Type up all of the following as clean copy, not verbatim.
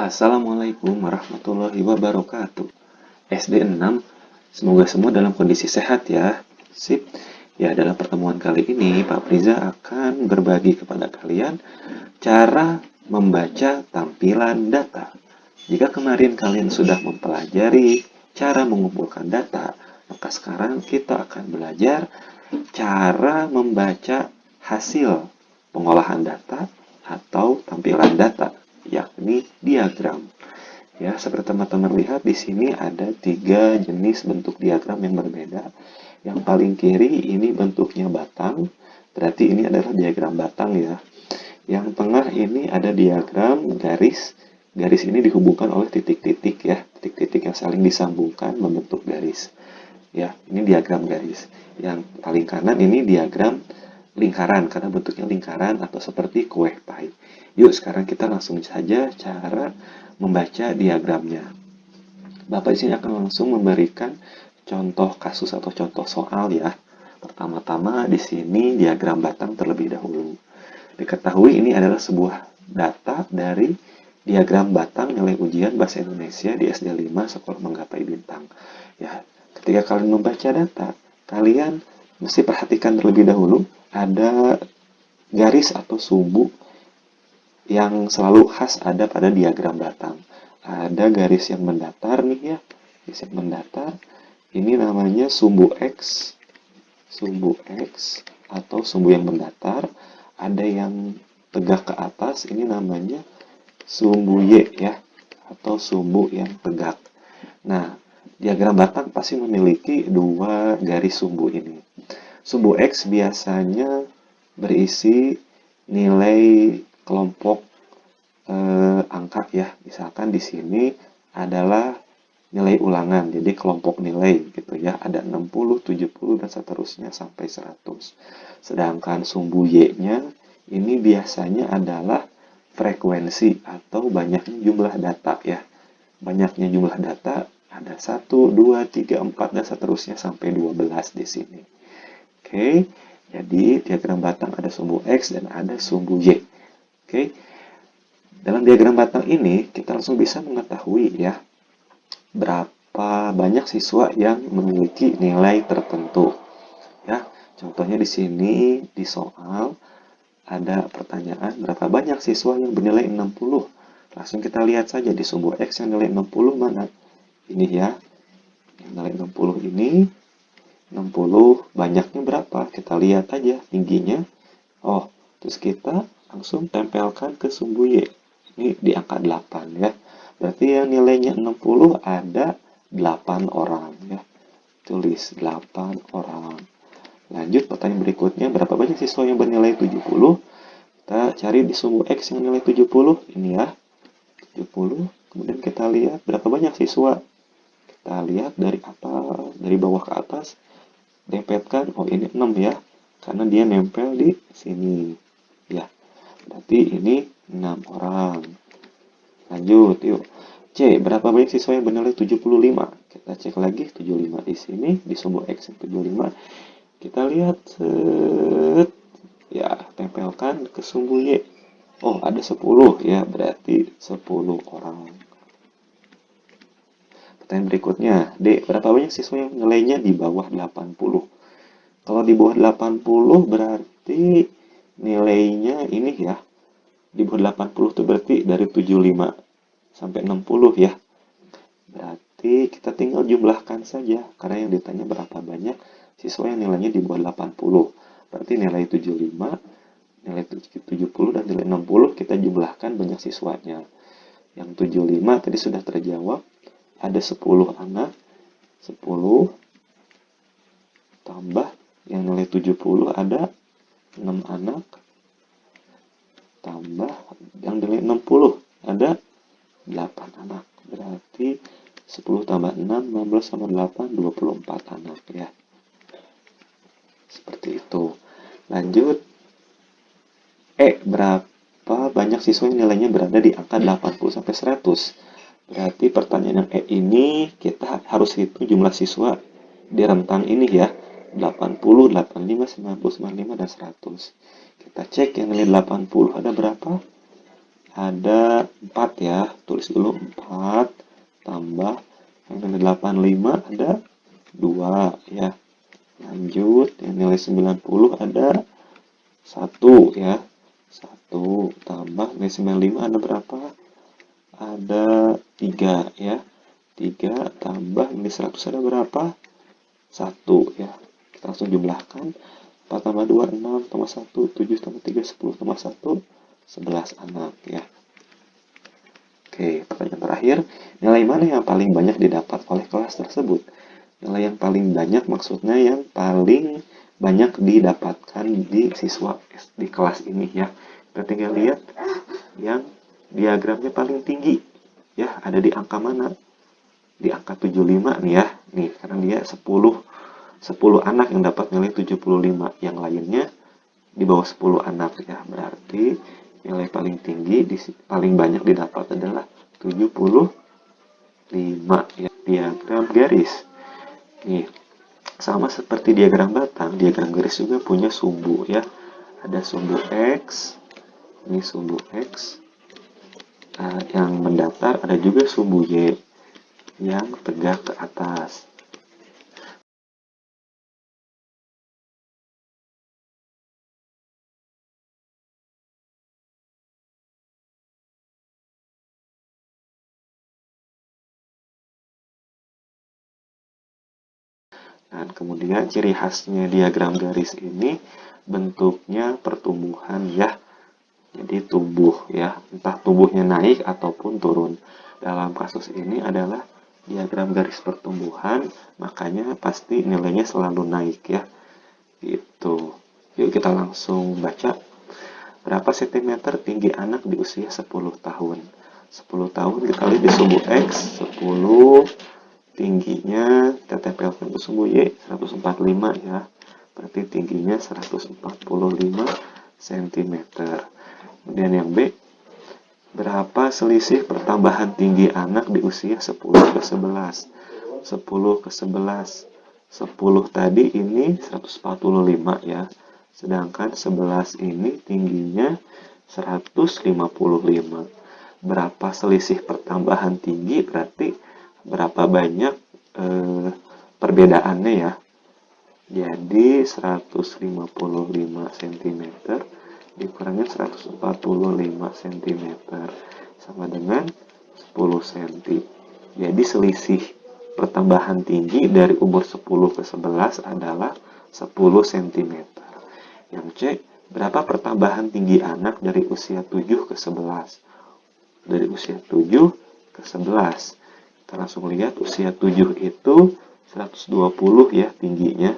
Assalamualaikum warahmatullahi wabarakatuh. SD 6, semoga semua dalam kondisi sehat ya. Sip. Ya, dalam pertemuan kali ini Pak Priza akan berbagi kepada kalian cara membaca tampilan data. Jika kemarin kalian sudah mempelajari cara mengumpulkan data, maka sekarang kita akan belajar cara membaca hasil pengolahan data atau tampilan data, yakni diagram. Ya, seperti teman-teman lihat di sini ada 3 jenis bentuk diagram yang berbeda. Yang paling kiri ini bentuknya batang, berarti ini adalah diagram batang ya. Yang tengah ini ada diagram garis. Garis ini dihubungkan oleh titik-titik ya, titik-titik yang saling disambungkan membentuk garis. Ya, ini diagram garis. Yang paling kanan ini diagram lingkaran, karena bentuknya lingkaran atau seperti kue pie. Yuk, sekarang kita langsung saja cara membaca diagramnya. Bapak di sini akan langsung memberikan contoh kasus atau contoh soal ya. Pertama-tama di sini diagram batang terlebih dahulu. Diketahui ini adalah sebuah data dari diagram batang nilai ujian Bahasa Indonesia di SD 5 Sekolah Menggapai Bintang. Ya, ketika kalian membaca data, kalian mesti perhatikan terlebih dahulu ada garis atau sumbu yang selalu khas ada pada diagram batang. Ada garis yang mendatar nih ya, garis yang mendatar. Ini namanya sumbu X atau sumbu yang mendatar. Ada yang tegak ke atas, ini namanya sumbu Y ya, atau sumbu yang tegak. Nah, diagram batang pasti memiliki 2 garis sumbu ini. Sumbu X biasanya berisi nilai kelompok angka ya. Misalkan di sini adalah nilai ulangan, jadi kelompok nilai gitu ya. Ada 60, 70 dan seterusnya sampai 100. Sedangkan sumbu Y-nya ini biasanya adalah frekuensi atau banyaknya jumlah data ya. Banyaknya jumlah data ada 1, 2, 3, 4 dan seterusnya sampai 12 di sini. Oke, jadi diagram batang ada sumbu X dan ada sumbu Y. Oke, dalam diagram batang ini kita langsung bisa mengetahui ya berapa banyak siswa yang memiliki nilai tertentu. Ya, contohnya di sini di soal ada pertanyaan berapa banyak siswa yang bernilai 60. Langsung kita lihat saja di sumbu X yang nilai 60 mana. Ini ya, yang nilai 60 ini 60 banyaknya berapa? Kita lihat aja tingginya. Oh, terus kita langsung tempelkan ke sumbu Y. Ini di angka 8 ya. Berarti yang nilainya 60 ada 8 orang ya. Tulis 8 orang. Lanjut pertanyaan berikutnya, berapa banyak siswa yang bernilai 70? Kita cari di sumbu X yang nilai 70. Ini ya, 70. Kemudian kita lihat berapa banyak siswa. Kita lihat dari atas, dari bawah ke atas. Dempetkan, oh ini 6 ya. Karena dia nempel di sini. Ya, berarti ini 6 orang. Lanjut, yuk. C, berapa banyak siswa yang bernilai 75? Kita cek lagi 75 di sini, di sumbu X yang 75. Kita lihat, set, ya, tempelkan ke sumbu Y. Oh, ada 10 ya, berarti 10 orang. Pertanyaan berikutnya, D, berapa banyak siswa yang nilainya di bawah 80? Kalau di bawah 80 berarti nilainya ini ya, di bawah 80 itu berarti dari 75 sampai 60 ya. Berarti kita tinggal jumlahkan saja, karena yang ditanya berapa banyak siswa yang nilainya di bawah 80. Berarti nilai 75, nilai 70, dan nilai 60 kita jumlahkan banyak siswanya. Yang 75 tadi sudah terjawab, ada 10 anak, 10 tambah yang nilai 70 ada 6 anak, tambah yang nilai 60 ada 8 anak. Berarti 10 tambah 6, 16 tambah 8, 24 anak ya. Seperti itu. Lanjut. Berapa banyak siswa yang nilainya berada di angka 80 sampai 100? Berarti pertanyaan yang ini kita harus hitung jumlah siswa di rentang ini ya. 80, 85, 90, 95, dan 100. Kita cek yang nilai 80 ada berapa? ada 4 ya, tulis dulu 4 tambah yang nilai 85 ada 2 ya. Lanjut, yang nilai 90 ada 1 ya. 1 tambah nilai 95 ada berapa? Ada 3 ya. 3 tambah nilai 100 ada berapa? 1 ya. Kita langsung jumlahkan. 4 tambah 2, 6 tambah 1, 7 tambah 3, 10 tambah 1, 11 anak ya. Oke, pertanyaan terakhir, nilai mana yang paling banyak didapat oleh kelas tersebut? Nilai yang paling banyak maksudnya yang paling banyak didapatkan di siswa di kelas ini ya. Kita tinggal lihat yang diagramnya paling tinggi ya, ada di angka mana? Di angka 75 nih ya. Nih, karena dia 10 anak yang dapat nilai 75, yang lainnya di bawah 10 anak ya. Berarti nilai paling tinggi paling banyak didapat adalah 75 ya. Diagram garis. Nih, sama seperti diagram batang, diagram garis juga punya sumbu ya. Ada sumbu X, ini sumbu X yang mendatar, ada juga sumbu Y yang tegak ke atas. Dan kemudian ciri khasnya diagram garis ini bentuknya pertumbuhan ya. Jadi tumbuh ya, entah tumbuhnya naik ataupun turun. Dalam kasus ini adalah diagram garis pertumbuhan, makanya pasti nilainya selalu naik ya. Gitu. Yuk kita langsung baca. Berapa sentimeter tinggi anak di usia 10 tahun? 10 tahun kita lihat di sumbu X, 10 tingginya kita tempelkan ke sumbu Y 145 ya. Berarti tingginya 145 cm. Kemudian yang B, berapa selisih pertambahan tinggi anak di usia 10 ke 11? 10 ke 11. 10 tadi ini 145 ya. Sedangkan 11 ini tingginya 155. Berapa selisih pertambahan tinggi berarti berapa banyak perbedaannya ya. Jadi 155 cm dikurangin 145 cm sama dengan 10 cm. Jadi selisih pertambahan tinggi dari umur 10 ke 11 adalah 10 cm. Yang C, berapa pertambahan tinggi anak dari usia 7 ke 11? Dari usia 7 ke 11. Kita langsung lihat usia 7 itu 120 ya tingginya.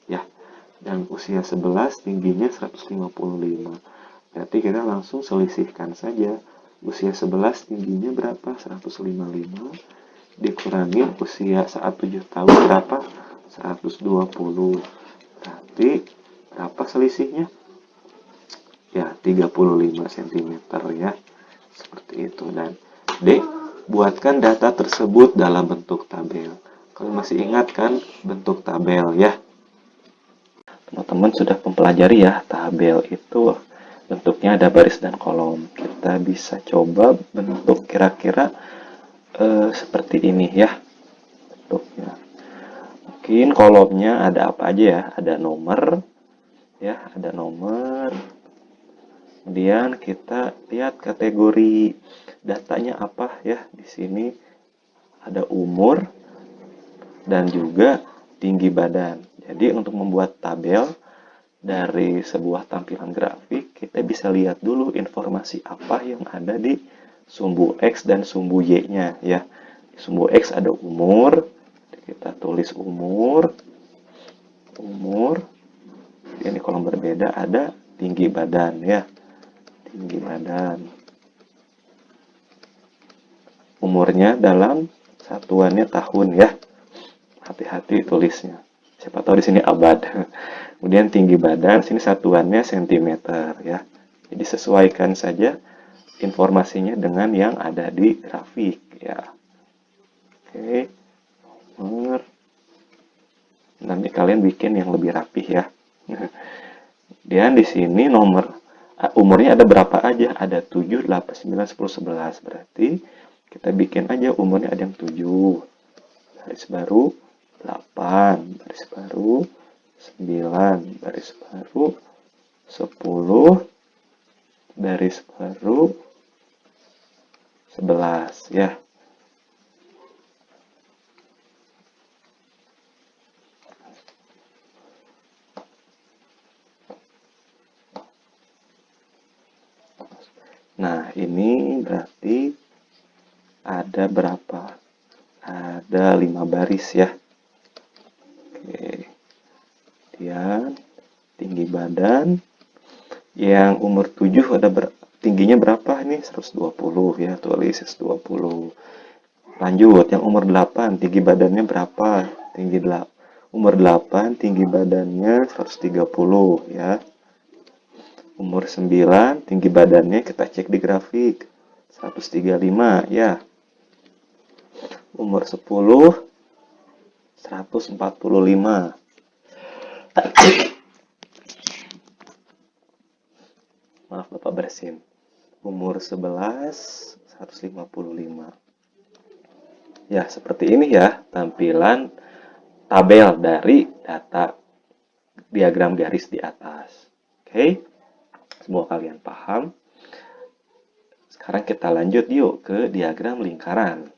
Ya. Dan usia 11 tingginya 155. Berarti kita langsung selisihkan saja. Usia 11 tingginya berapa? 155 dikurangi usia saat 7 tahun berapa? 120. Berarti berapa selisihnya? Ya, 35 cm ya. Seperti itu. Dan D, buatkan data tersebut dalam bentuk tabel. Kalian masih ingat kan bentuk tabel ya? Teman-teman sudah mempelajari ya, tabel itu bentuknya ada baris dan kolom. Kita bisa coba bentuk kira-kira seperti ini ya bentuknya. Mungkin kolomnya ada apa aja ya? Ada nomor ya, ada nomor. Kemudian kita lihat kategori datanya apa ya. Di sini ada umur dan juga tinggi badan. Jadi untuk membuat tabel dari sebuah tampilan grafik, kita bisa lihat dulu informasi apa yang ada di sumbu X dan sumbu Y-nya ya. Di sumbu X ada umur, kita tulis umur. Kemudian di kolom berbeda ada tinggi badan ya. Tinggi badan. Umurnya dalam satuannya tahun ya. Hati-hati tulisnya. Siapa tahu di sini abad. Kemudian tinggi badan, sini satuannya cm ya. Jadi sesuaikan saja informasinya dengan yang ada di grafik ya. Oke. Nomor. Nanti kalian bikin yang lebih rapih ya. Dan di sini nomor Umurnya ada berapa aja? Ada 7, 8, 9, 10, 11. Berarti kita bikin aja umurnya ada yang 7. Baris baru 8, baris baru 9, baris baru 10, baris baru 11 ya. Nah, ini berarti ada berapa? Ada 5 baris ya. Oke. Kemudian tinggi badan yang umur 7 ada tingginya berapa nih? 120 ya, tulis 120. Lanjut, yang umur 8 tinggi badannya berapa? Umur 8 tinggi badannya 130 ya. Umur 9 tinggi badannya kita cek di grafik 135 ya. Umur 10 145. Maaf Bapak bersin. Umur 11 155. Ya, seperti ini ya tampilan tabel dari data diagram garis di atas. Oke, semoga kalian paham. Sekarang kita lanjut yuk ke diagram lingkaran.